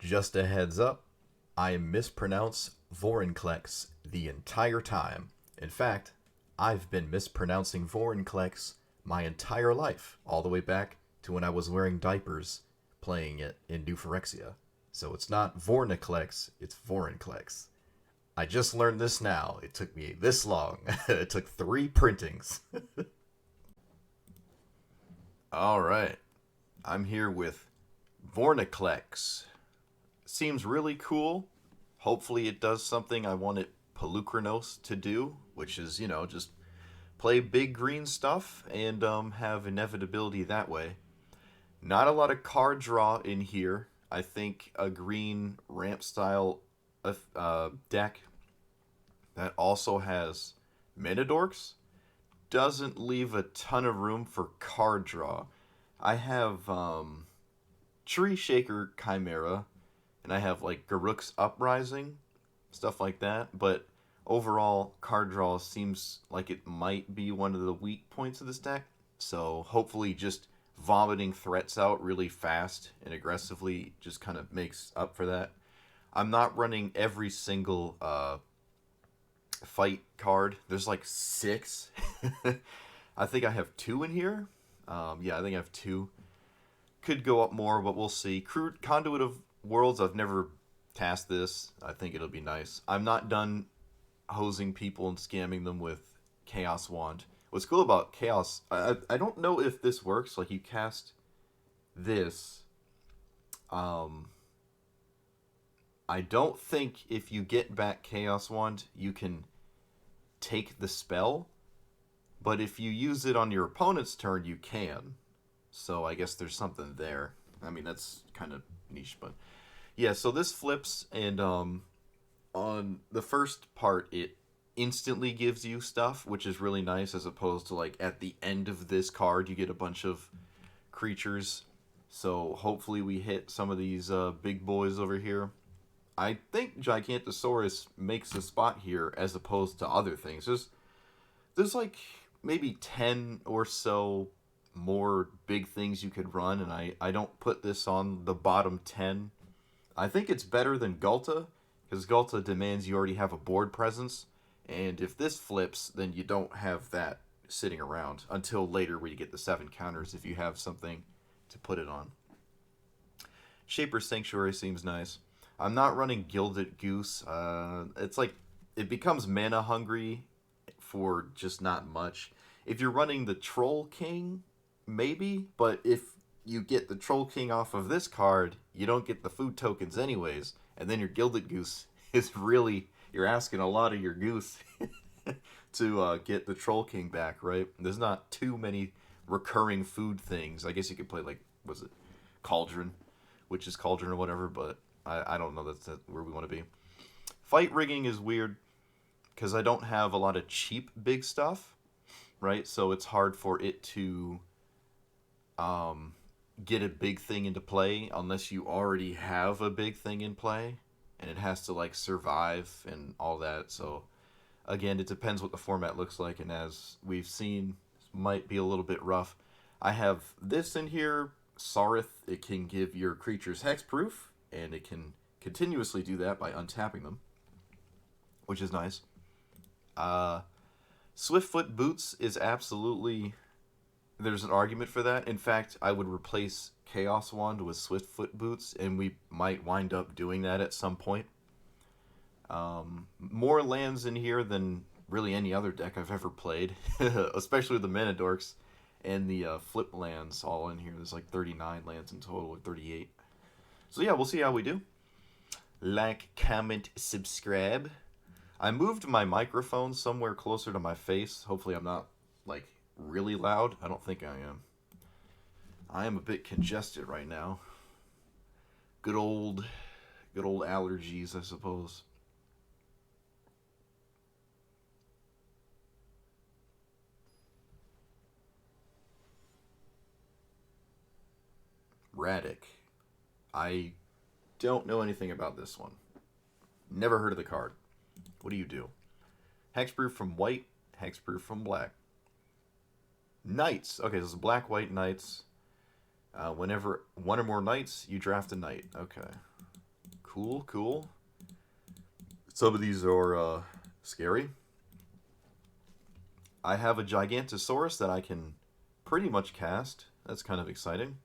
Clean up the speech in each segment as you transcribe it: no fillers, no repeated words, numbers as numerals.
Just a heads up, I mispronounce Vorinclex the entire time. In fact, I've been mispronouncing Vorinclex my entire life, all the way back to when I was wearing diapers playing it in New Phyrexia. So it's not Vorniclex, it's Vorinclex. I just learned this now. It took me this long. It took 3 printings. Alright, I'm here with Vorinclex. Seems really cool. Hopefully it does something I want it Pelucranos to do, which is, just play big green stuff and have inevitability that way. Not a lot of card draw in here. I think a green ramp style deck that also has Minidorks doesn't leave a ton of room for card draw. I have Tree Shaker Chimera, and I have like Garruk's Uprising, stuff like that, but overall, card draw seems like it might be one of the weak points of this deck, so hopefully just vomiting threats out really fast and aggressively just kind of makes up for that. I'm not running every single fight card. There's like 6. I think I have 2 in here. Yeah, I think I have 2. Could go up more, but we'll see. Crude Conduit of Worlds, I've never cast this. I think it'll be nice. I'm not done hosing people and scamming them with Chaos Wand. What's cool about Chaos, I don't know if this works. Like, you cast this. I don't think if you get back Chaos Wand, you can take the spell. But if you use it on your opponent's turn, you can. So I guess there's something there. I mean, that's kind of niche, but yeah, so this flips, and on the first part, it instantly gives you stuff, which is really nice, as opposed to, like, at the end of this card, you get a bunch of creatures. So hopefully we hit some of these big boys over here. I think Gigantosaurus makes a spot here, as opposed to other things. There's like, maybe 10 or so more big things you could run, and I don't put this on the bottom 10. I think it's better than Gulta, because Gulta demands you already have a board presence, and if this flips, then you don't have that sitting around until later where you get the 7 counters if you have something to put it on. Shaper Sanctuary seems nice. I'm not running Gilded Goose. It's like, it becomes mana hungry for just not much. If you're running the Troll King, maybe, but if you get the Troll King off of this card, you don't get the food tokens anyways, and then your Gilded Goose is really, you're asking a lot of your goose to get the Troll King back, right? There's not too many recurring food things. I guess you could play, like, was it Cauldron, Witch's Cauldron or whatever, but I don't know that's where we want to be. Fight rigging is weird, because I don't have a lot of cheap big stuff, right? So it's hard for it to get a big thing into play unless you already have a big thing in play, and it has to, like, survive and all that. So again, it depends what the format looks like, and as we've seen, this might be a little bit rough. I have this in here, Sarith. It can give your creatures hexproof, and it can continuously do that by untapping them, which is nice. Swiftfoot Boots is absolutely, there's an argument for that. In fact, I would replace Chaos Wand with Swiftfoot Boots, and we might wind up doing that at some point. More lands in here than really any other deck I've ever played, especially the Minidorks and the flip lands all in here. There's like 39 lands in total, or 38. So yeah, we'll see how we do. Like, comment, subscribe. I moved my microphone somewhere closer to my face. Hopefully I'm not, like, really loud. I don't think I am. I am a bit congested right now. Good old allergies, I suppose. Radic. I don't know anything about this one. Never heard of the card. What do you do? Hexproof from white, hexproof from black. Knights. Okay, this is black, white knights. Whenever one or more knights, you draft a knight. Okay. Cool, cool. Some of these are scary. I have a Gigantosaurus that I can pretty much cast. That's kind of exciting.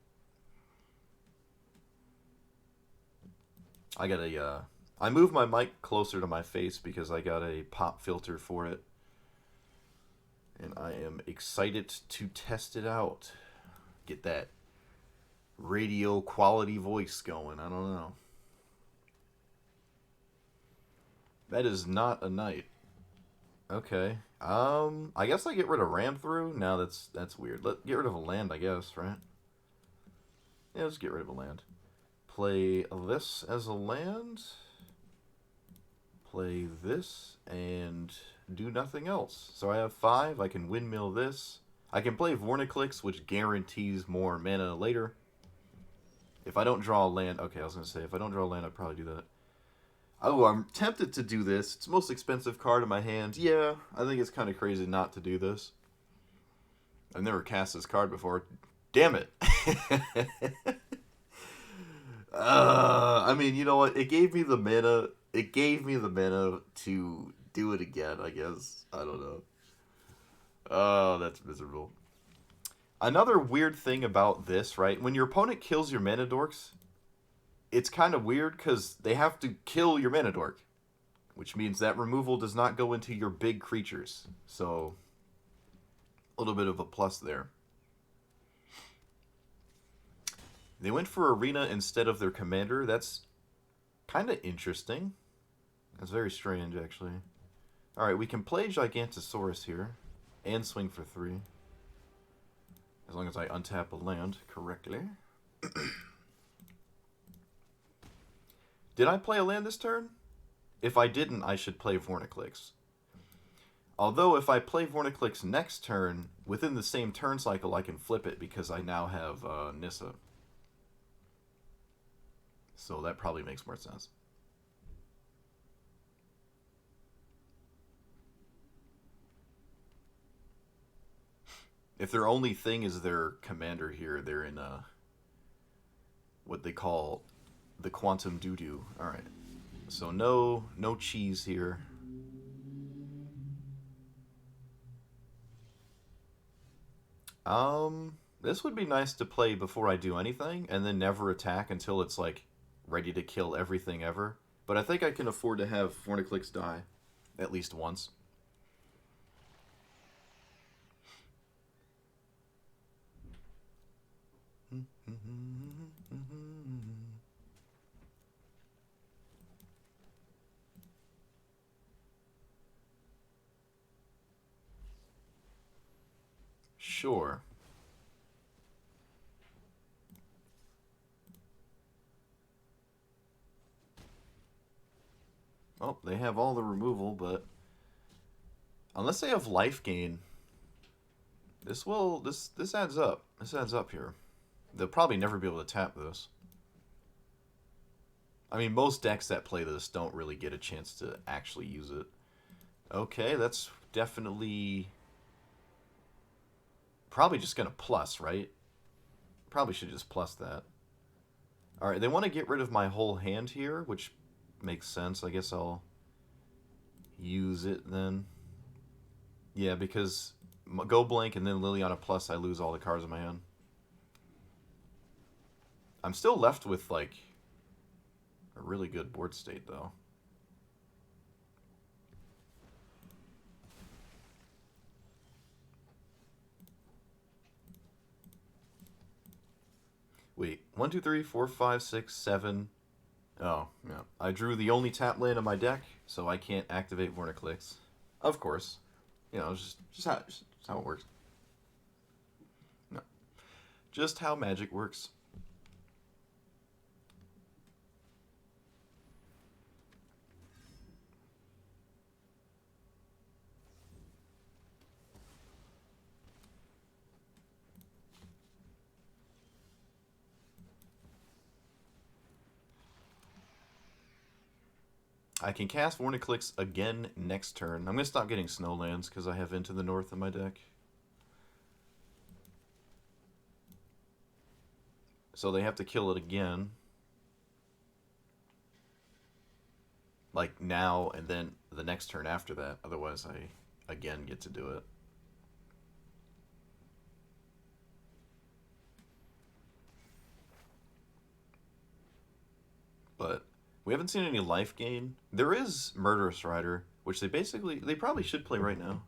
I got a... I moved my mic closer to my face because I got a pop filter for it. And I am excited to test it out. Get that radio quality voice going. I don't know. That is not a knight. Okay. I guess I get rid of ram through? No, that's weird. Get rid of a land, I guess, right? Yeah, let's get rid of a land. Play this as a land. Play this and do nothing else. So I have 5. I can windmill this. I can play Vorinclex, which guarantees more mana later. If I don't draw a land... Okay, I was going to say, if I don't draw a land, I'd probably do that. Oh, I'm tempted to do this. It's the most expensive card in my hand. Yeah, I think it's kind of crazy not to do this. I've never cast this card before. Damn it. I mean, you know what? It gave me the mana. It gave me the mana to do it again, I guess. I don't know. Oh, that's miserable. Another weird thing about this, right? When your opponent kills your mana dorks, it's kind of weird because they have to kill your mana dork, which means that removal does not go into your big creatures. So, a little bit of a plus there. They went for Arena instead of their commander. That's kind of interesting. That's very strange, actually. Alright, we can play Gigantosaurus here and swing for 3. As long as I untap a land correctly. Did I play a land this turn? If I didn't, I should play Vorinclex. Although, if I play Vorinclex next turn, within the same turn cycle, I can flip it because I now have Nissa. So that probably makes more sense. If their only thing is their commander here, they're in what they call the quantum doo-doo. Alright. So no cheese here. This would be nice to play before I do anything, and then never attack until it's, like, ready to kill everything ever. But I think I can afford to have Vorinclex die at least once. Sure. Oh, they have all the removal, but unless they have life gain, this adds up. This adds up here. They'll probably never be able to tap this. I mean, most decks that play this don't really get a chance to actually use it. Okay, that's definitely probably just gonna plus, right? Probably should just plus that. Alright, they want to get rid of my whole hand here, which makes sense. I guess I'll use it then. Yeah, because go blank and then Liliana plus, I lose all the cards in my hand. I'm still left with, like, a really good board state, though. Wait, 1, 2, 3, 4, 5, 6, 7. Oh, yeah. I drew the only tap land in my deck, so I can't activate Vorinclex. Of course. You know, just how it works. No. Just how magic works. I can cast Vorinclex again next turn. I'm going to stop getting Snowlands because I have Into the North in my deck. So they have to kill it again. like now and then the next turn after that. Otherwise, I again get to do it. But we haven't seen any life gain. There is Murderous Rider, which they probably should play right now,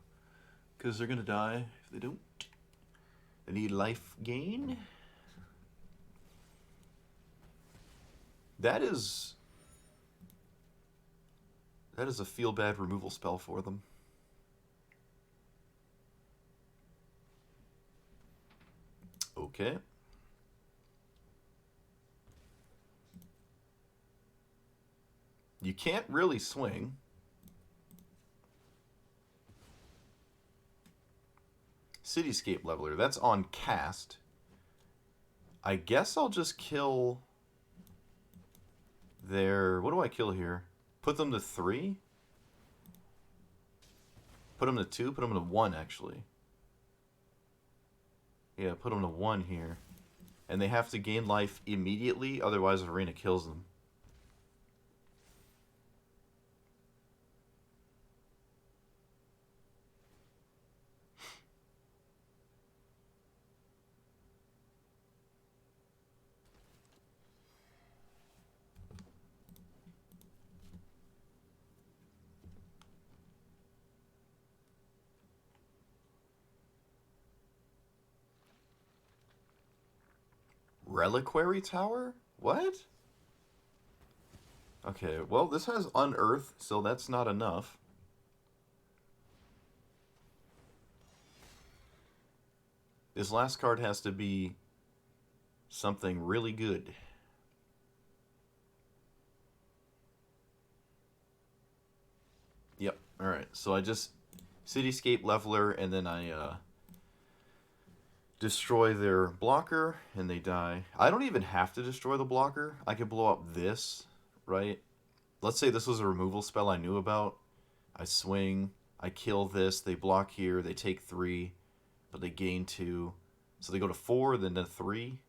because they're gonna die if they don't. They need life gain. That is a feel bad removal spell for them. Okay. You can't really swing. Cityscape Leveler, that's on cast. I guess I'll just kill their... What do I kill here? Put them to 3? Put them to 2? Put them to 1, actually. Yeah, put them to 1 here. And they have to gain life immediately, otherwise Arena kills them. Reliquary Tower? What? Okay, well, this has Unearth, so that's not enough. This last card has to be something really good. Yep, alright. So I just Cityscape Leveler, and then I destroy their blocker, and they die. I don't even have to destroy the blocker. I could blow up this, right? Let's say this was a removal spell I knew about. I swing, I kill this, they block here, they take 3, but they gain 2. So they go to 4, then to 3.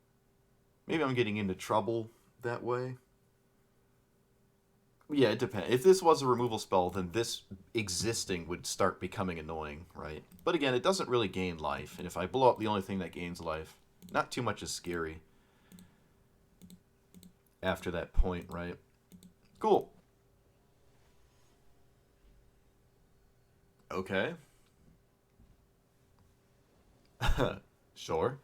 Maybe I'm getting into trouble that way. Yeah, it depends. If this was a removal spell, then this existing would start becoming annoying, right? But again, it doesn't really gain life. And if I blow up the only thing that gains life, not too much is scary after that point, right? Cool. Okay. Sure.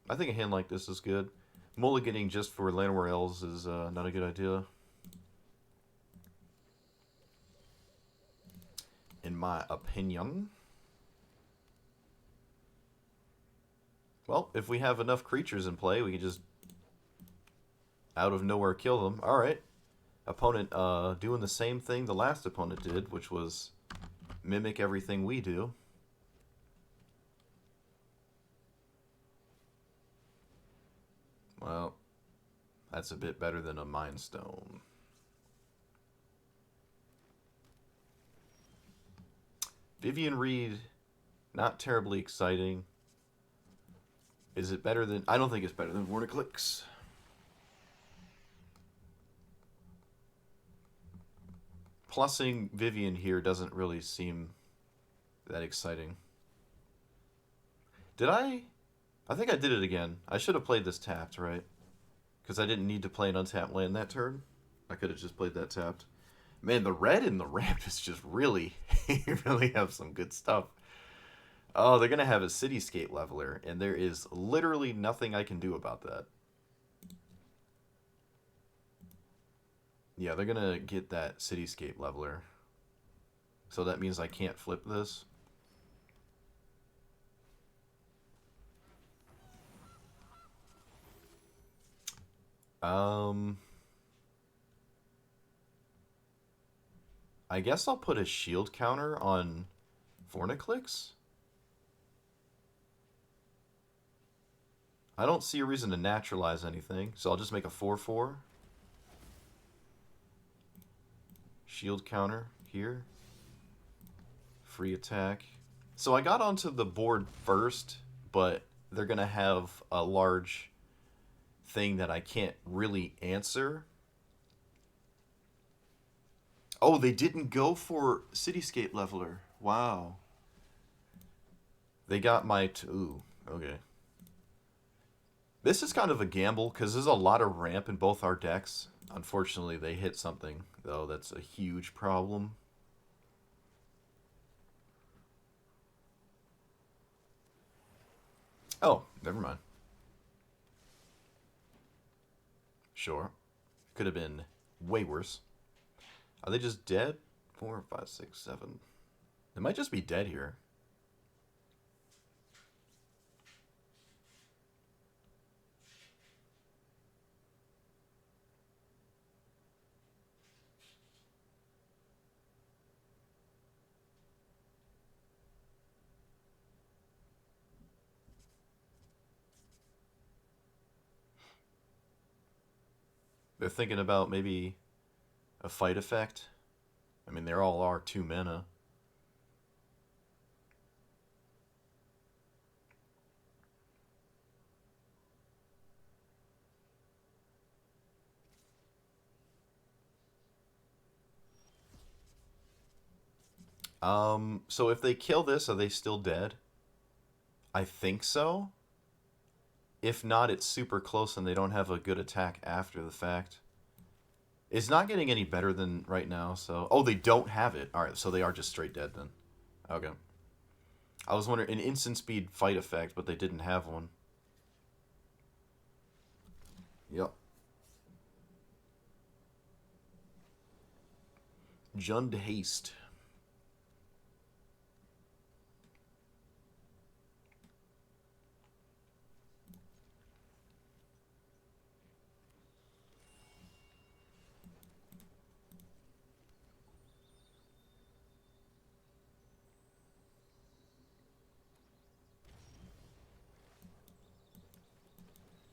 I think a hand like this is good. Mulliganing just for Llanowar Elves is not a good idea. In my opinion. Well, if we have enough creatures in play, we can just out of nowhere kill them. Alright. Opponent doing the same thing the last opponent did, which was mimic everything we do. Well, that's a bit better than a Mind Stone. Vivian Reed, not terribly exciting. Is it better than... I don't think it's better than Vorinclex. Plussing Vivian here doesn't really seem that exciting. Did I... I think I did it again. I should have played this tapped, right? Because I didn't need to play an untapped land that turn. I could have just played that tapped. Man, the red in the ramp is just really... you really have some good stuff. Oh, they're going to have a Cityscape Leveler, and there is literally nothing I can do about that. Yeah, they're going to get that Cityscape Leveler. So that means I can't flip this. I guess I'll put a shield counter on Vorinclex. I don't see a reason to naturalize anything, so I'll just make a 4/4. Shield counter here. Free attack. So I got onto the board first, but they're going to have a large thing that I can't really answer. Oh, they didn't go for Cityscape Leveler. Wow. They got my... Ooh, okay. This is kind of a gamble, because there's a lot of ramp in both our decks. Unfortunately, they hit something, though. That's a huge problem. Oh, never mind. Sure. Could have been way worse. Are they just dead? 4, 5, 6, 7. They might just be dead here. They're thinking about maybe a fight effect. I mean, they all are 2 mana. So if they kill this, are they still dead? I think so. If not, it's super close and they don't have a good attack after the fact. It's not getting any better than right now, so... Oh, they don't have it. Alright, so they are just straight dead then. Okay. I was wondering, an instant speed fight effect, but they didn't have one. Yep. Jund Haste.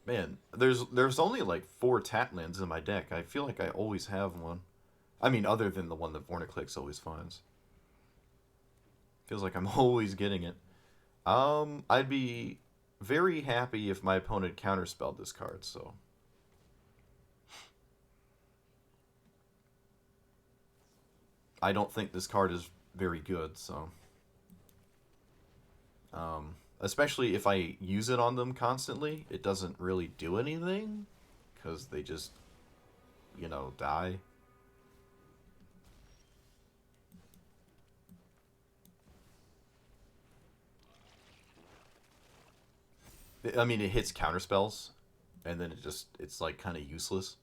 Man, there's only like 4 Tatlands in my deck. I feel like I always have one. I mean, other than the one that Vorinclex always finds. Feels like I'm always getting it. I'd be very happy if my opponent counterspelled this card, so... I don't think this card is very good, so... Especially if I use it on them constantly, it doesn't really do anything, because they just, you know, die. I mean, it hits counterspells, and then it's like kind of useless.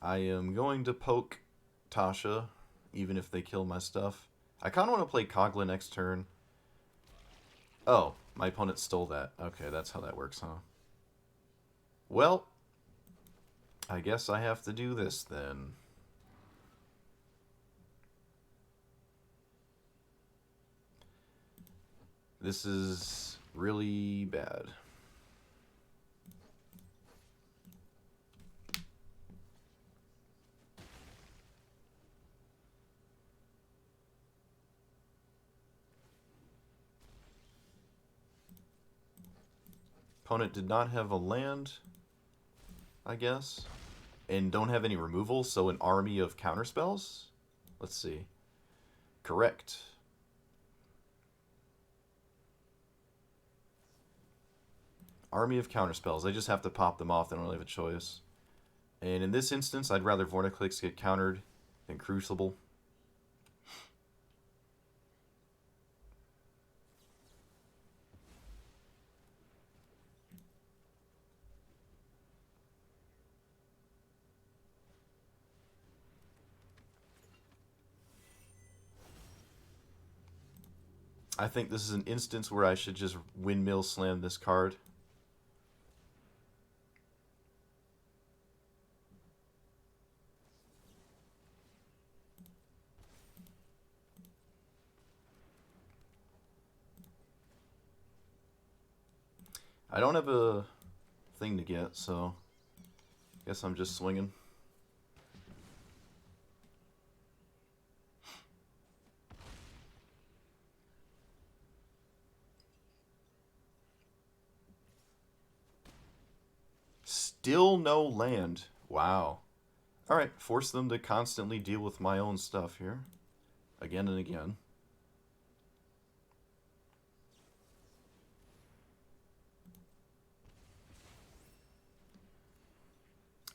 I am going to poke Tasha, even if they kill my stuff. I kind of want to play Kogla next turn. Oh, my opponent stole that. Okay, that's how that works, huh? Well, I guess I have to do this then. This is really bad. Opponent did not have a land, I guess. And don't have any removal, so an army of counterspells? Let's see. Correct. Army of counterspells. I just have to pop them off. They don't really have a choice. And in this instance, I'd rather Vorinclex get countered than Crucible. I think this is an instance where I should just windmill slam this card. I don't have a thing to get, so I guess I'm just swinging. Still no land. Wow. Alright, force them to constantly deal with my own stuff here. Again and again.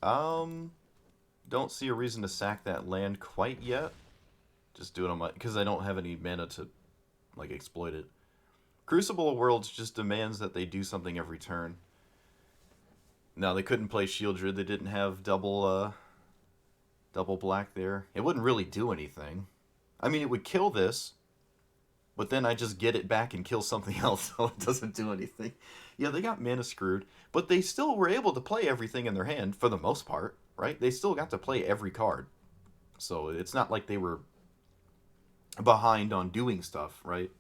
Don't see a reason to sack that land quite yet. Just do it on my... because I don't have any mana to, like, exploit it. Crucible of Worlds just demands that they do something every turn. No, they couldn't play Shieldred. They didn't have double black there. It wouldn't really do anything. I mean, it would kill this, but then I just get it back and kill something else, so it doesn't do anything. Yeah, they got mana screwed, but they still were able to play everything in their hand, for the most part, right? They still got to play every card. So it's not like they were behind on doing stuff, right?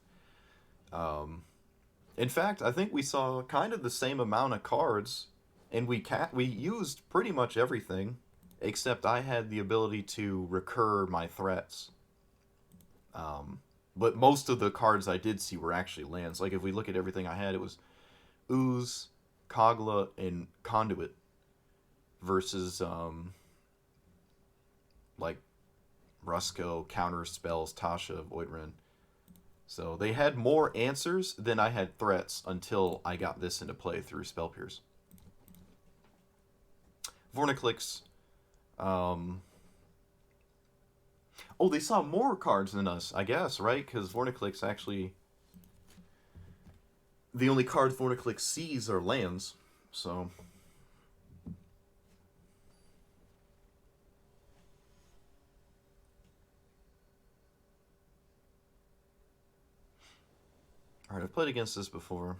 In fact, I think we saw kind of the same amount of cards, and we used pretty much everything, except I had the ability to recur my threats. But most of the cards I did see were actually lands. Like, if we look at everything I had, it was Ooze, Kogla, and Conduit versus, like, Rusko, Counter Spells, Tasha, Voidrun. So they had more answers than I had threats until I got this into play through Spell Pierce. Vorinclex. Oh, they saw more cards than us, I guess, right? Because Vorinclex actually... the only cards Vorinclex sees are lands, so... Alright, I've played against this before.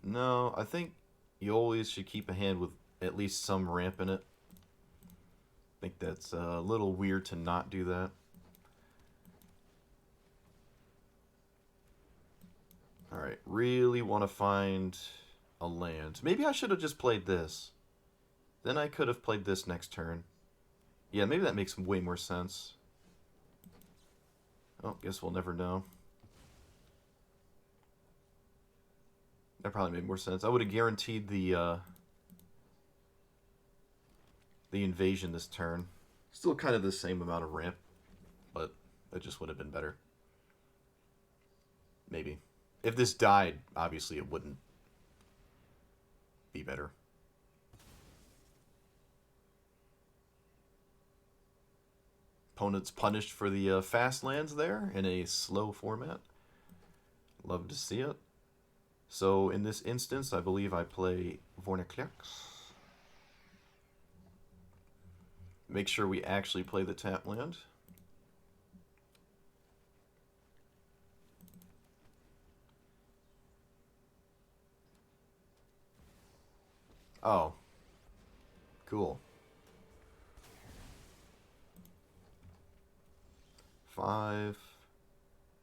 No, I think you always should keep a hand with at least some ramp in it. I think that's a little weird to not do that. Alright, really want to find a land. Maybe I should have just played this. Then I could have played this next turn. Yeah, maybe that makes way more sense. Oh, guess we'll never know. That probably made more sense. I would have guaranteed the invasion this turn. Still kind of the same amount of ramp, but it just would have been better. Maybe. If this died, obviously it wouldn't be better. Opponent's punished for the fast lands there in a slow format. Love to see it. So in this instance, I believe I play Vorinclex. Make sure we actually play the tap land. Oh. Cool. 5.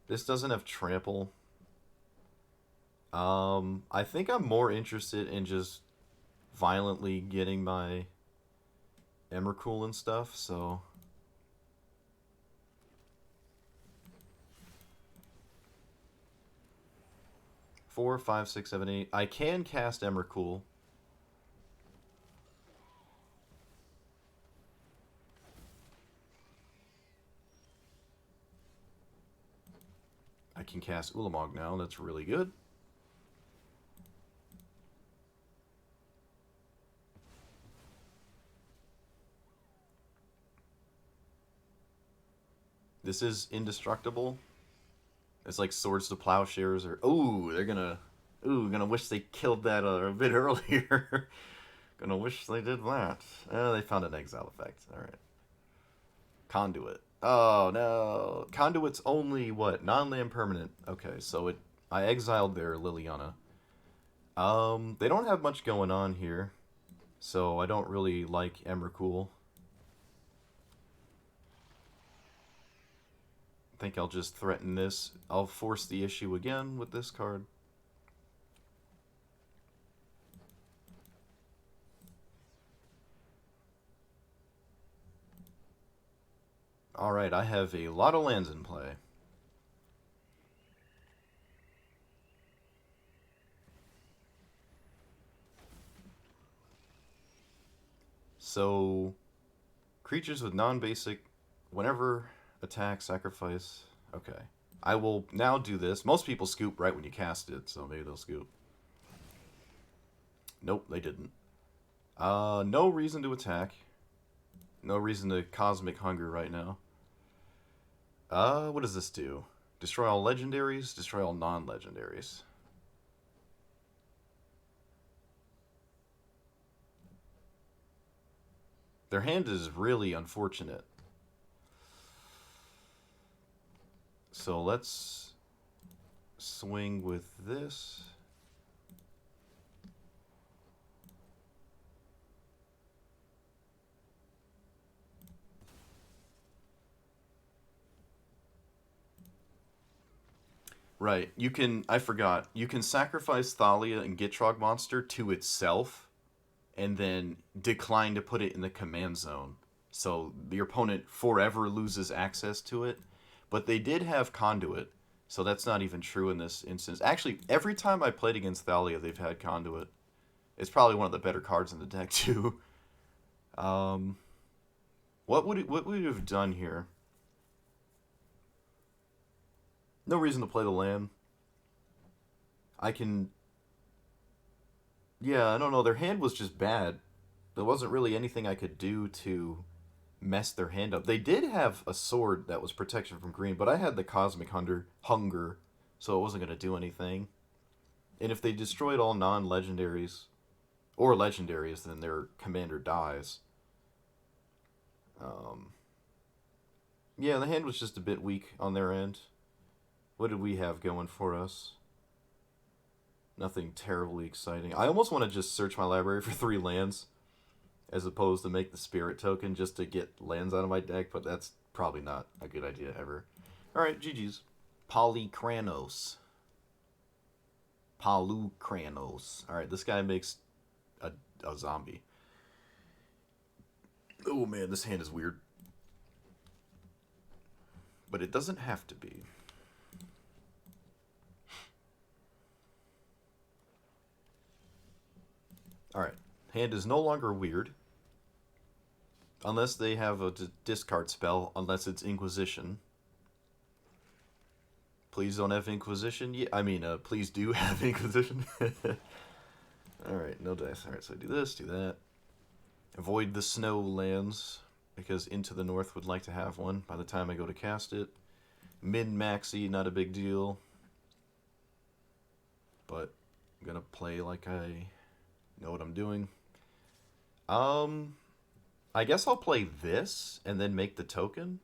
This doesn't have trample. I think I'm more interested in just violently getting my Emrakul and stuff, so... 4, 5, 6, 7, 8. I can cast Emrakul. I can cast Ulamog now, that's really good. This is indestructible. It's like Swords to Plowshares or... Ooh, they're gonna... Ooh, gonna wish they killed that a bit earlier. Gonna wish they did that. They found an exile effect. Alright. Conduit. Oh, no. Conduit's only, what? Non-land permanent. Okay, so I exiled their Liliana. They don't have much going on here. So I don't really like Emrakul. I think I'll just threaten this. I'll force the issue again with this card. Alright, I have a lot of lands in play. So, creatures with non-basic, whenever attack, sacrifice. Okay. I will now do this. Most people scoop right when you cast it, so maybe they'll scoop. Nope, they didn't. No reason to attack. No reason to Cosmic Hunger right now. What does this do? Destroy all legendaries, destroy all non-legendaries. Their hand is really unfortunate. So let's swing with this. Right, you can, I forgot, you can sacrifice Thalia and Gitrog monster to itself, and then decline to put it in the command zone. So your opponent forever loses access to it. But they did have Conduit, so that's not even true in this instance. Actually, every time I played against Thalia, they've had Conduit. It's probably one of the better cards in the deck, too. What would we have done here? No reason to play the land. I can... Yeah, I don't know. Their hand was just bad. There wasn't really anything I could do to mess their hand up. They did have a sword that was protection from green, but I had the Cosmic Hunger, so it wasn't going to do anything. And if they destroyed all non-legendaries, or legendaries, then their commander dies. Yeah, the hand was just a bit weak on their end. What did we have going for us? Nothing terribly exciting. I almost want to just search my library for 3 lands, as opposed to make the spirit token just to get lands out of my deck, but that's probably not a good idea ever. Alright, GG's. Polykranos. Palukranos. Alright, this guy makes a zombie. Oh man, this hand is weird. But it doesn't have to be. Alright, hand is no longer weird. Unless they have a discard spell, unless it's Inquisition. Please don't have Inquisition. Yeah, I mean, please do have Inquisition. Alright, no dice. Alright, so do this, do that. Avoid the snow lands, because Into the North would like to have one by the time I go to cast it. Min-maxi, not a big deal. But I'm gonna play like I know what I'm doing. I guess I'll play this and then make the token,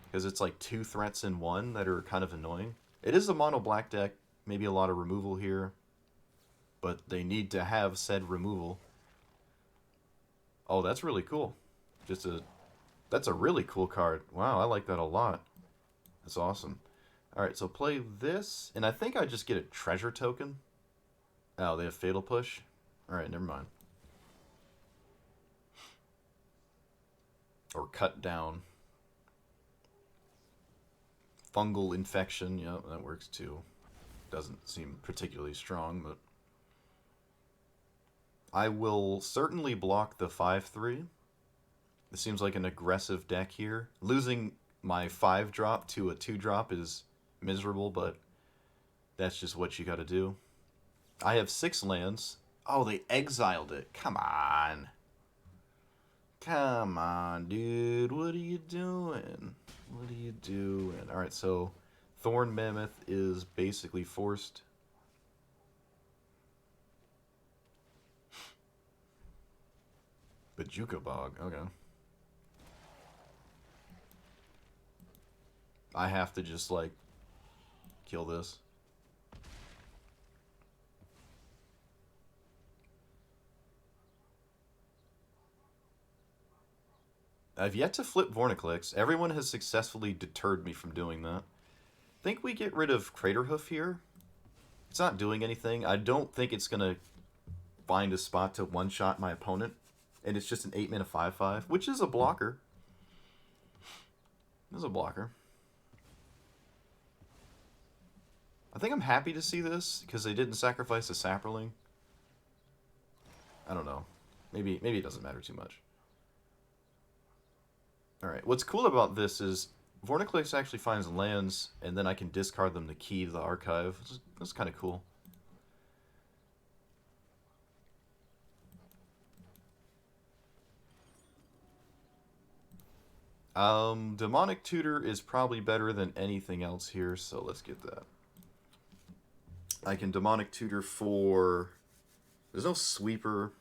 because it's like 2 threats in 1 that are kind of annoying. It is a mono black deck, maybe a lot of removal here, but they need to have said removal. Oh, that's really cool. That's a really cool card. Wow, I like that a lot. That's awesome. Alright, so play this, and I think I just get a treasure token. Oh, they have Fatal Push? Alright, never mind. Or Cut Down. Fungal Infection, yeah, that works too. Doesn't seem particularly strong, but... I will certainly block the 5/3. This seems like an aggressive deck here. Losing my 5-drop to a 2-drop is miserable, but that's just what you gotta do. I have 6 lands. Oh, they exiled it. Come on. Come on, dude. What are you doing? What are you doing? Alright, so Thorn Mammoth is basically forced. Bajuka Bog, okay. I have to just, like, kill this. I've yet to flip Vorinclex. Everyone has successfully deterred me from doing that. Think we get rid of Craterhoof here? It's not doing anything. I don't think it's going to find a spot to one-shot my opponent. And it's just an 8-mana 5/5, which is a blocker. It's a blocker. I think I'm happy to see this, because they didn't sacrifice a Saproling. I don't know. Maybe it doesn't matter too much. Alright, what's cool about this is Vorinclex actually finds lands, and then I can discard them to key to the archive. That's kind of cool. Demonic Tutor is probably better than anything else here, so let's get that. I can Demonic Tutor for... There's no Sweeper.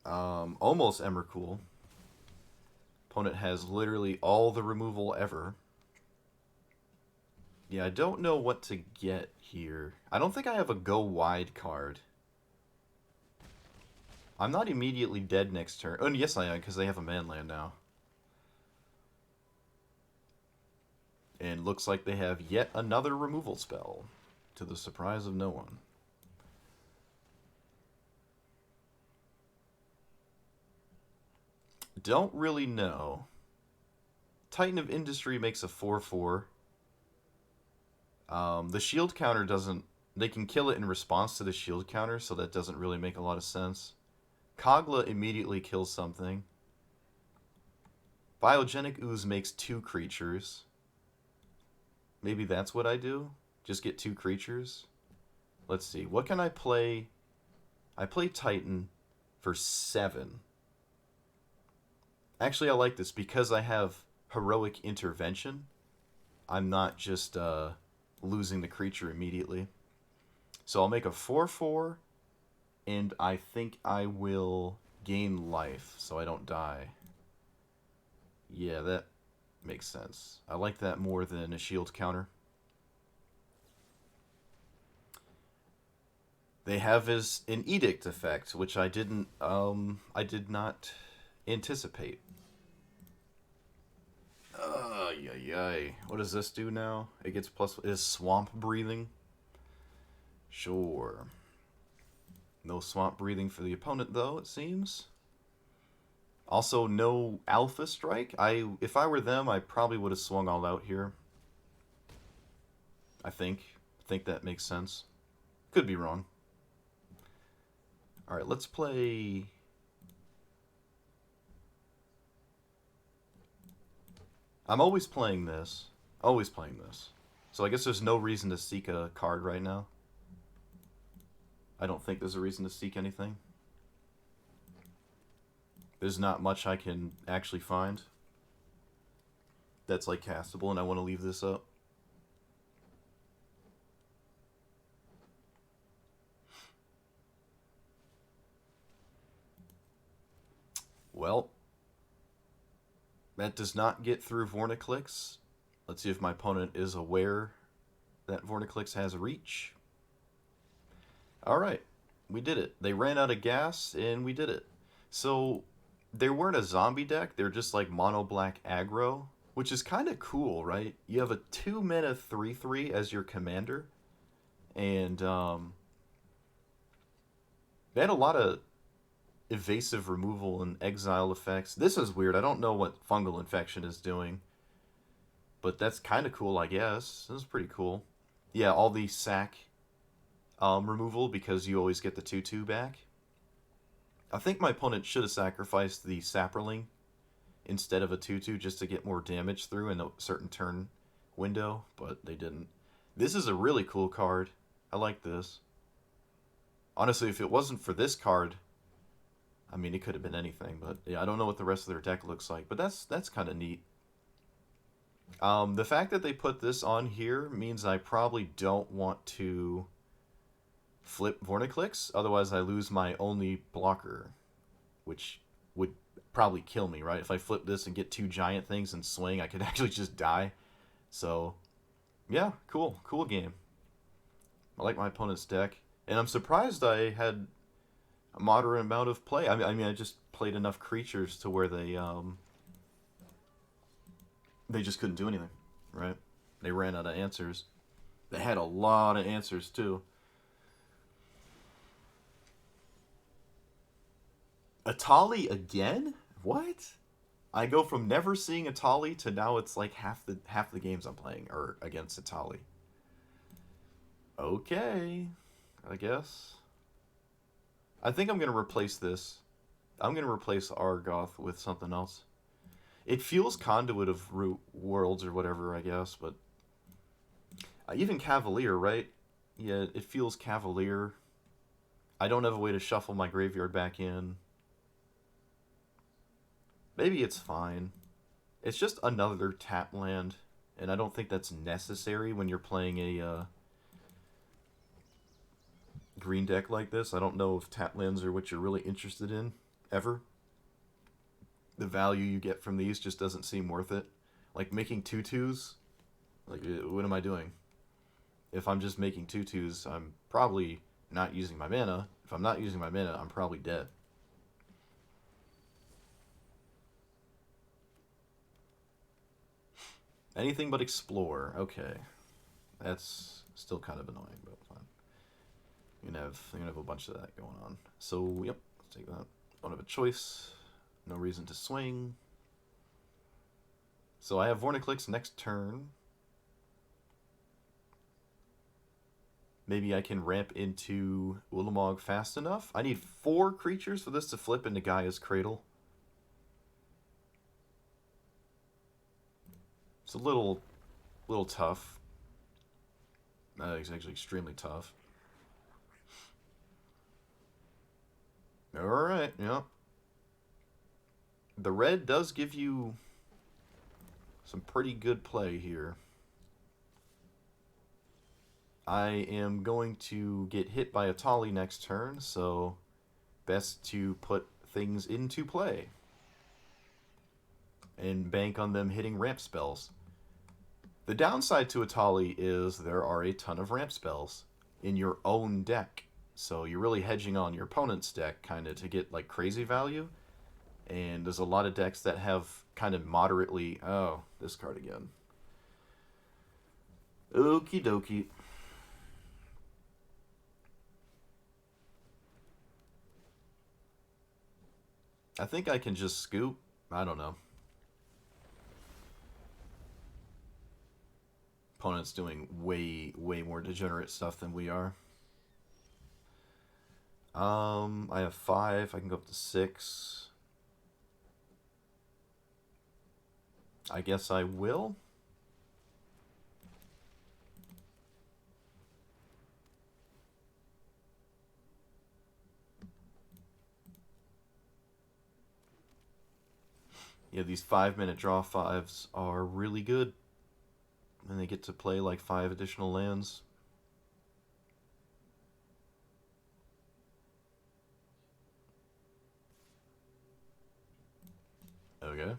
Almost Emrakul. Opponent has literally all the removal ever. Yeah, I don't know what to get here. I don't think I have a Go Wide card. I'm not immediately dead next turn. Oh, yes I am, because they have a manland now. And looks like they have yet another removal spell, to the surprise of no one. Don't really know. Titan of Industry makes a 4/4. The shield counter doesn't... They can kill it in response to the shield counter, so that doesn't really make a lot of sense. Kogla immediately kills something. Biogenic Ooze makes 2 creatures. Maybe that's what I do? Just get 2 creatures? Let's see. What can I play? I play Titan for 7. Actually, I like this because I have Heroic Intervention. I'm not just losing the creature immediately. So I'll make a 4/4, and I think I will gain life so I don't die. Yeah, that makes sense. I like that more than a shield counter. They have an edict effect, which I did not anticipate. Yay. What does this do now? It gets plus... Is swamp breathing? Sure. No swamp breathing for the opponent, though, it seems. Also, no Alpha Strike. If I were them, I probably would have swung all out here. I think that makes sense. Could be wrong. Alright, let's play... I'm always playing this. Always playing this. So I guess there's no reason to seek a card right now. I don't think there's a reason to seek anything. There's not much I can actually find that's like castable, and I want to leave this up. Well, that does not get through Vorinclex. Let's see if my opponent is aware that Vorinclex has reach. Alright, we did it. They ran out of gas, and we did it. So, they weren't a zombie deck, they're just like mono black aggro, which is kind of cool, right? You have a 2-mana 3/3 as your commander, and they had a lot of evasive removal and exile effects. This is weird. I don't know what fungal infection is doing, but that's kind of cool, I guess. This is pretty cool. Yeah, all the sack removal because you always get the 2/2 back. I think my opponent should have sacrificed the Saproling instead of a 2/2 just to get more damage through in a certain turn window, but they didn't. This is a really cool card. I like this. Honestly, if it wasn't for this card, I mean, it could have been anything, but yeah, I don't know what the rest of their deck looks like, but that's kind of neat. The fact that they put this on here means I probably don't want to flip Vorinclex, otherwise I lose my only blocker, which would probably kill me, right? If I flip this and get 2 giant things and swing, I could actually just die. So, yeah, cool game. I like my opponent's deck, and I'm surprised I had a moderate amount of play. I mean, I just played enough creatures to where they just couldn't do anything, right? They ran out of answers. They had a lot of answers, too. Atali again? What? I go from never seeing Atali to now it's like half the games I'm playing are against Atali. Okay, I guess. I think I'm gonna replace this I'm going to replace Argoth with something else. It feels Conduit of Root Worlds or whatever, I guess, but even Cavalier, right? Yeah, it feels Cavalier. I don't have a way to shuffle my graveyard back in. Maybe it's fine. It's just another tap land, and I don't think that's necessary when you're playing a green deck like this. I don't know if tap lands are what you're really interested in, ever. The value you get from these just doesn't seem worth it. Like making 2/2s, like what am I doing? If I'm just making 2/2s, I'm probably not using my mana. If I'm not using my mana, I'm probably dead. Anything but explore. Okay, that's still kind of annoying, but fine. You're gonna have a bunch of that going on. So yep, let's take that. Don't have a choice. No reason to swing. So I have Vorinclex next turn. Maybe I can ramp into Ulamog fast enough. I need 4 creatures for this to flip into Gaia's Cradle. It's a little tough. It's actually extremely tough. Alright, yeah. The red does give you some pretty good play here. I am going to get hit by Atali next turn, so best to put things into play and bank on them hitting ramp spells. The downside to Atali is there are a ton of ramp spells in your own deck, so you're really hedging on your opponent's deck kind of to get like crazy value, and there's a lot of decks that have kind of moderately... Oh, this card again. Okie dokie. I think I can just scoop. I don't know. Opponent's doing way more degenerate stuff than we are. I have 5. I can go up to 6. I guess I will. Yeah, these 5-minute draw 5s are really good. And they get to play like 5 additional lands. Okay.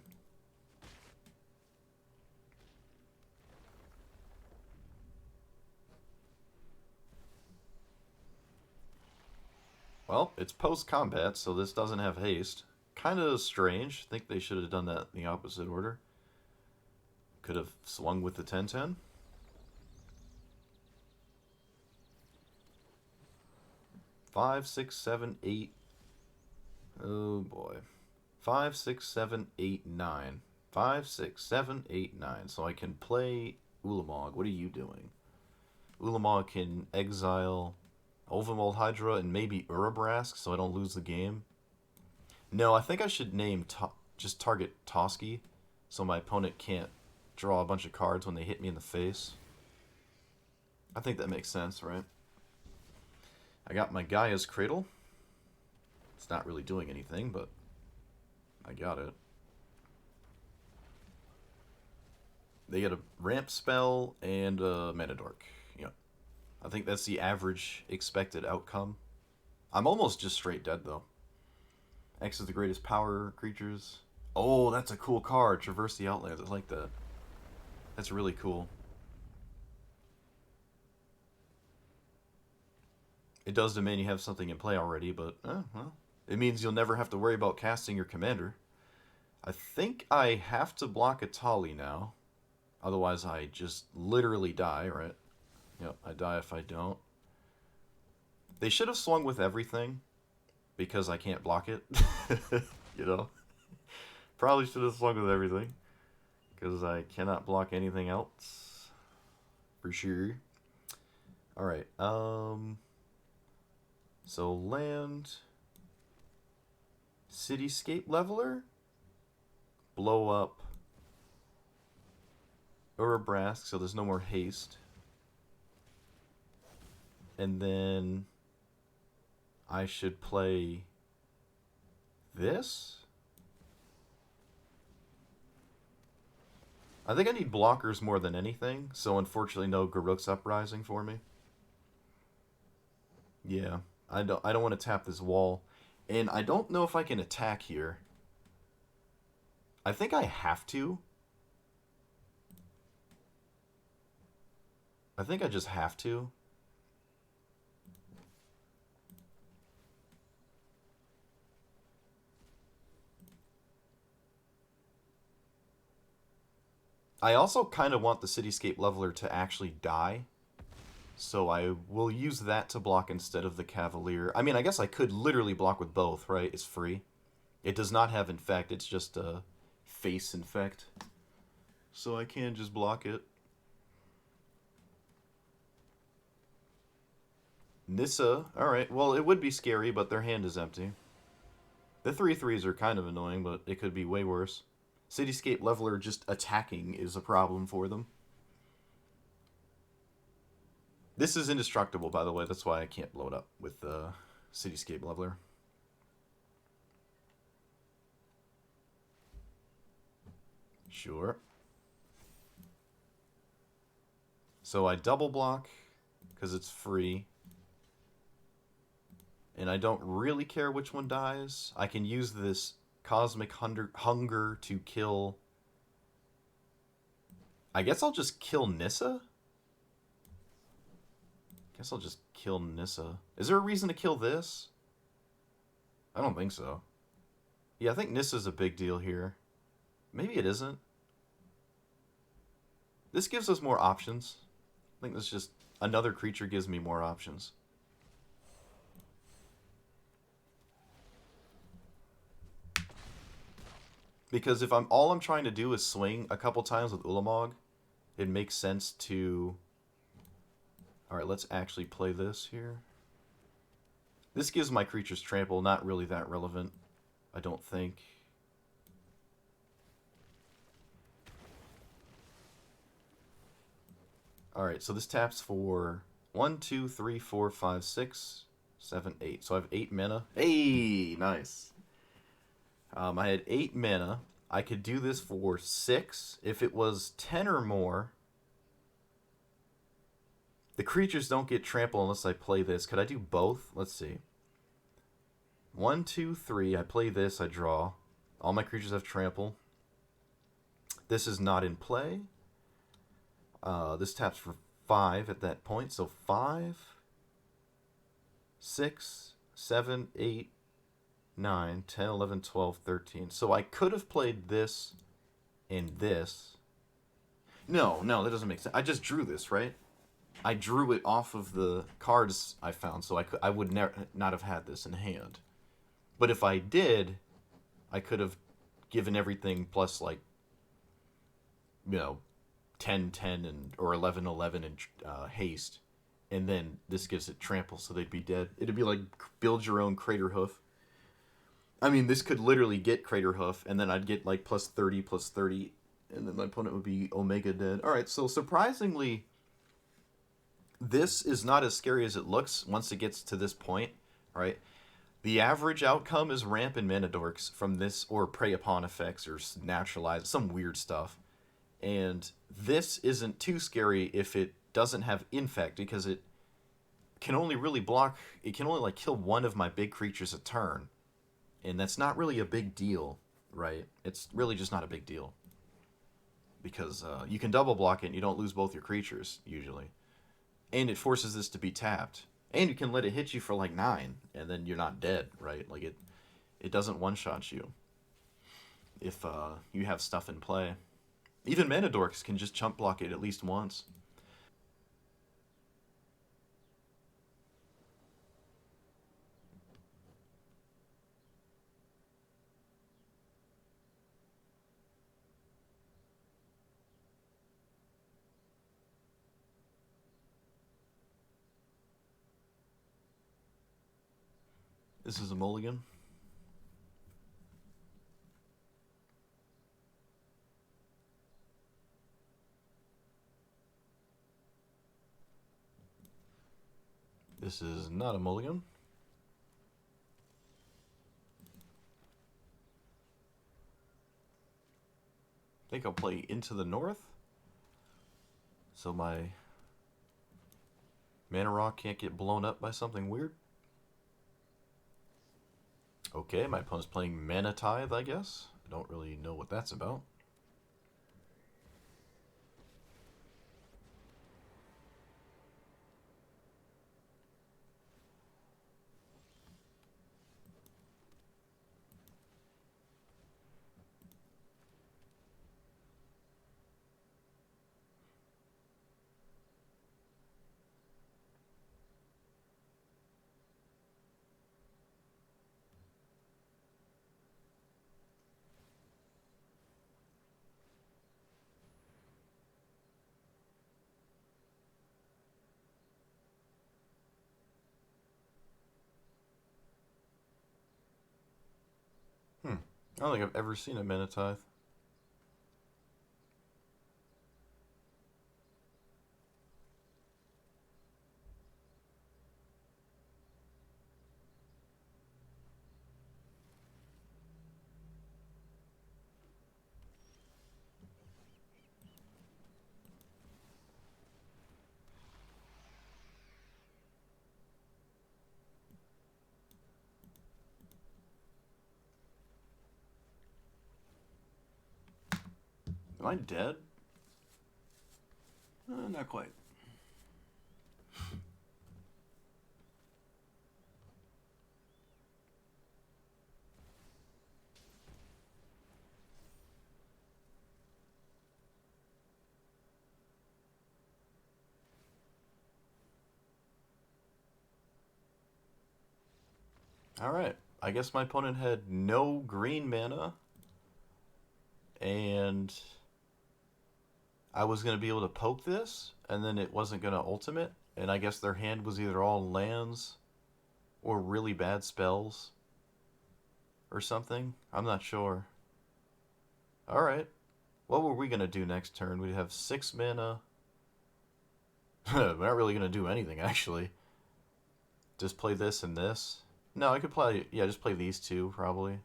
Well, it's post-combat, so this doesn't have haste. Kind of strange. I think they should have done that in the opposite order. Could have swung with the 10/10. Five, six, seven, eight. Oh boy. 5, 6, 7, 8, 9. 5, 6, 7, 8, 9. So I can play Ulamog. What are you doing? Ulamog can exile Ulvamold Hydra and maybe Urabrask so I don't lose the game. No, I think I should name just target Toski so my opponent can't draw a bunch of cards when they hit me in the face. I think that makes sense, right? I got my Gaia's Cradle. It's not really doing anything, but I got it. They get a ramp spell and a mana dork. Yeah. I think that's the average expected outcome. I'm almost just straight dead, though. X is the greatest power creatures. Oh, that's a cool card. Traverse the Outlands. I like that. That's really cool. It does demand you have something in play already, but, well. It means you'll never have to worry about casting your commander. I think I have to block Atali now. Otherwise, I just literally die, right? Yep, I die if I don't. They should have swung with everything, because I can't block it. You know? Probably should have swung with everything, because I cannot block anything else. For sure. Alright, so land... Cityscape Leveler. Blow up Urabrask, so there's no more haste. And then I should play this? I think I need blockers more than anything, so unfortunately no Garruk's Uprising for me. Yeah, I don't want to tap this wall. And I don't know if I can attack here. I think I have to. I think I just have to. I also kind of want the Cityscape Leveler to actually die. So I will use that to block instead of the Cavalier. I mean, I guess I could literally block with both, right? It's free. It does not have Infect. It's just a face Infect. So I can just block it. Nissa. Alright, well, it would be scary, but their hand is empty. The 3/3s are kind of annoying, but it could be way worse. Cityscape Leveler just attacking is a problem for them. This is indestructible, by the way. That's why I can't blow it up with the Cityscape Leveler. Sure. So I double block because it's free. And I don't really care which one dies. I can use this Cosmic Hunger to kill... I guess I'll just kill Nissa? Guess I'll just kill Nissa. Is there a reason to kill this? I don't think so. Yeah, I think Nissa's a big deal here. Maybe it isn't. This gives us more options. I think this just... Another creature gives me more options. Because if all I'm trying to do is swing a couple times with Ulamog, it makes sense to... Alright, let's actually play this here. This gives my creatures trample, not really that relevant, I don't think. Alright, so this taps for 1, 2, 3, 4, 5, 6, 7, 8. So I have 8 mana. Hey, nice. I had 8 mana. I could do this for 6. If it was 10 or more... The creatures don't get trample unless I play this. Could I do both? Let's see. 1, 2, 3. I play this. I draw. All my creatures have trample. This is not in play. This taps for 5 at that point. So 5, 6, 7, 8, 9, 10, 11, 12, 13. So I could have played this and this. No, that doesn't make sense. I just drew this, right? I drew it off of the cards I found, so I would not have had this in hand. But if I did, I could have given everything plus, like, 10, 10, or 11, 11 and haste. And then this gives it trample, so they'd be dead. It'd be like build your own Crater Hoof. I mean, this could literally get Crater Hoof, and then I'd get, like, plus 30, and then my opponent would be Omega dead. Alright, so surprisingly... This is not as scary as it looks once it gets to this point, right? The average outcome is ramp and mana dorks from this, or prey upon effects, or naturalize, some weird stuff. And this isn't too scary if it doesn't have infect, because it can only really block, it can only like kill one of my big creatures a turn. And that's not really a big deal, right? It's really just not a big deal. Because you can double block it and you don't lose both your creatures, usually. And it forces this to be tapped. And you can let it hit you for like 9, and then you're not dead, right? Like it doesn't one-shot you if you have stuff in play. Even mana dorks can just chump block it at least once. This is a mulligan. This is not a mulligan. I think I'll play Into the North. So my mana rock can't get blown up by something weird. Okay, my opponent's playing Mana Tithe, I guess. I don't really know what that's about. I don't think I've ever seen a Mana Tithe. Am I dead? Not quite. Alright. I guess my opponent had no green mana. And I was going to be able to poke this. And then it wasn't going to ultimate. And I guess their hand was either all lands or really bad spells or something. I'm not sure. Alright. What were we going to do next turn? We'd have 6 mana. We're not really going to do anything, actually. Just play this and this. No, I could play... Yeah, just play these two, probably.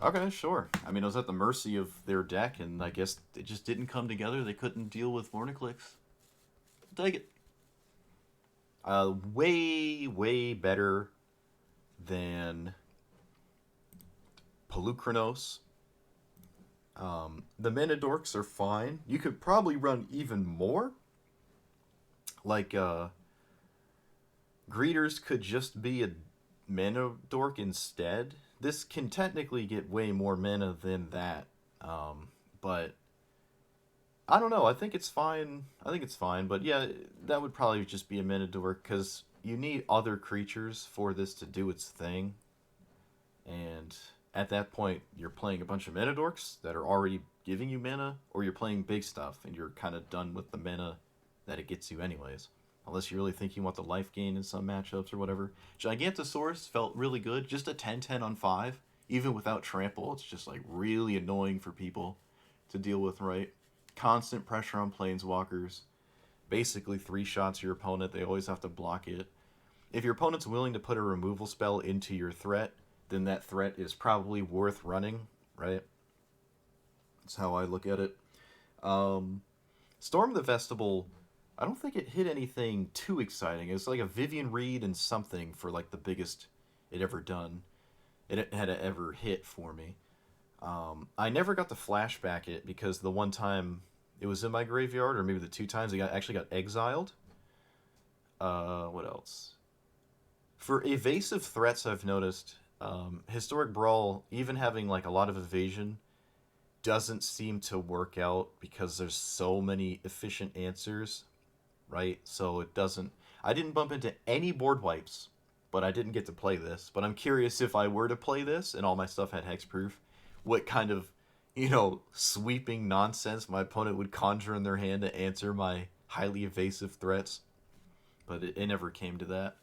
Okay, sure. I mean, I was at the mercy of their deck, and I guess it just didn't come together. They couldn't deal with Vorinclex. Take it. Way, way better than Pelucranos. The mana dorks are fine. You could probably run even more. Like, Greeters could just be a mana dork instead. This can technically get way more mana than that. But I don't know. I think it's fine. But yeah, that would probably just be a mana dork because you need other creatures for this to do its thing. And at that point, you're playing a bunch of mana dorks that are already giving you mana, or you're playing big stuff and you're kind of done with the mana that it gets you anyways. Unless you really think you want the life gain in some matchups or whatever. Gigantosaurus felt really good. Just a 10-10 on 5. Even without trample, it's just like really annoying for people to deal with, right? Constant pressure on planeswalkers. Basically 3 shots your opponent. They always have to block it. If your opponent's willing to put a removal spell into your threat, then that threat is probably worth running, right? That's how I look at it. Storm the Vestibule... I don't think it hit anything too exciting. It was like a Vivian Reed and something for like the biggest it ever done. It had ever hit for me. I never got to flashback it because the one time it was in my graveyard, or maybe the 2 times it actually got exiled. What else? For evasive threats, I've noticed Historic Brawl, even having like a lot of evasion, doesn't seem to work out because there's so many efficient answers. Right? So it doesn't... I didn't bump into any board wipes, but I didn't get to play this. But I'm curious if I were to play this and all my stuff had hexproof, what kind of, sweeping nonsense my opponent would conjure in their hand to answer my highly evasive threats. But it never came to that.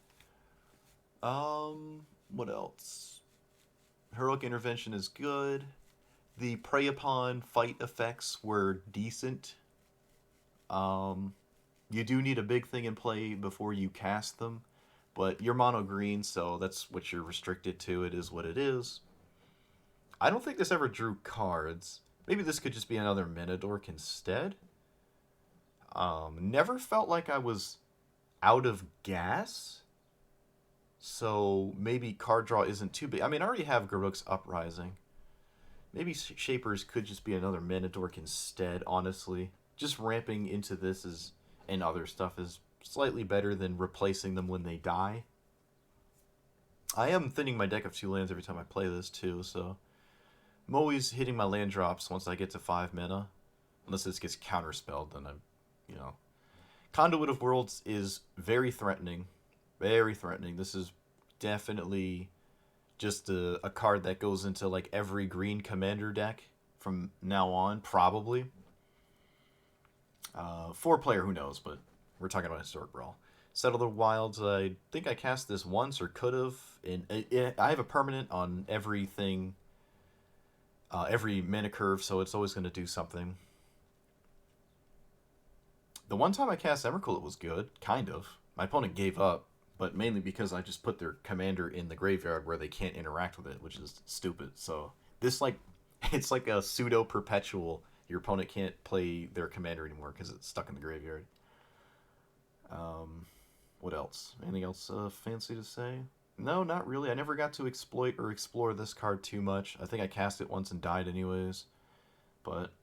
What else? Heroic Intervention is good. The Prey Upon fight effects were decent. You do need a big thing in play before you cast them, but you're mono green, so that's what you're restricted to. It is what it is. I don't think this ever drew cards. Maybe this could just be another Minidork instead. Never felt like I was out of gas, so maybe card draw isn't too big. I mean, I already have Garruk's Uprising. Maybe Shapers could just be another Minidork instead, honestly. Just ramping into this is and other stuff is slightly better than replacing them when they die. I am thinning my deck of 2 lands every time I play this too, so I'm always hitting my land drops once I get to 5 mana. Unless this gets counterspelled, then I'm, you know. Conduit of Worlds is very threatening. Very threatening. This is definitely just a card that goes into like every green commander deck from now on, probably. 4-player, who knows, but we're talking about Historic Brawl. Settle the Wilds, I think I cast this once or could have. I have a permanent on everything, every mana curve, so it's always going to do something. The one time I cast Emrakul, it was good, kind of. My opponent gave up, but mainly because I just put their commander in the graveyard where they can't interact with it, which is stupid. So this, like, it's like a pseudo-perpetual. Your opponent can't play their commander anymore because it's stuck in the graveyard. What else? Anything else fancy to say? No, not really. I never got to exploit or explore this card too much. I think I cast it once and died anyways. But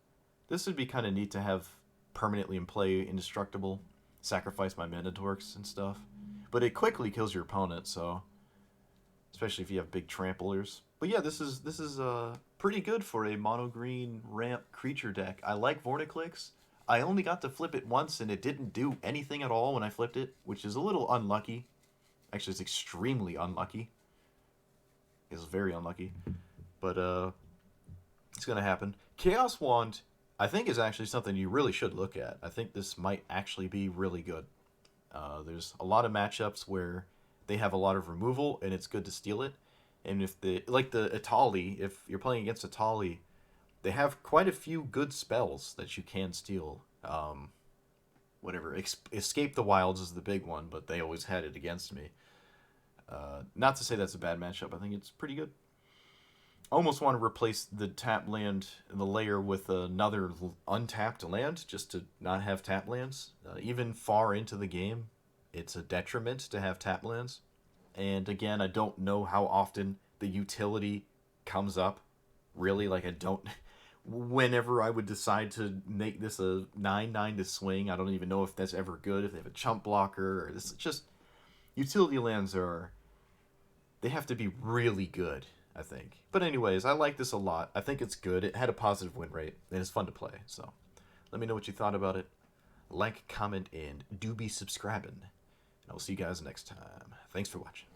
this would be kind of neat to have permanently in play indestructible. Sacrifice my Minidorks and stuff. But it quickly kills your opponent, so... especially if you have big tramplers. But yeah, this is pretty good for a mono-green ramp creature deck. I like Vorinclex. I only got to flip it once, and it didn't do anything at all when I flipped it, which is a little unlucky. Actually, it's extremely unlucky. It's very unlucky. But, it's going to happen. Chaos Wand, I think, is actually something you really should look at. I think this might actually be really good. There's a lot of matchups where they have a lot of removal, and it's good to steal it. And if the Atali, if you're playing against Atali, they have quite a few good spells that you can steal. Whatever, Escape the Wilds is the big one, but they always had it against me. Not to say that's a bad matchup. I think it's pretty good. Almost want to replace the tap land, the layer, with another untapped land, just to not have tap lands. Even far into the game, it's a detriment to have tap lands. And again, I don't know how often the utility comes up. Really, like, I don't... Whenever I would decide to make this a 9/9 to swing, I don't even know if that's ever good, if they have a chump blocker, or this is just... Utility lands are... They have to be really good, I think. But anyways, I like this a lot. I think it's good. It had a positive win rate, and it's fun to play, so... Let me know what you thought about it. Like, comment, and do be subscribing. And I'll see you guys next time. Thanks for watching.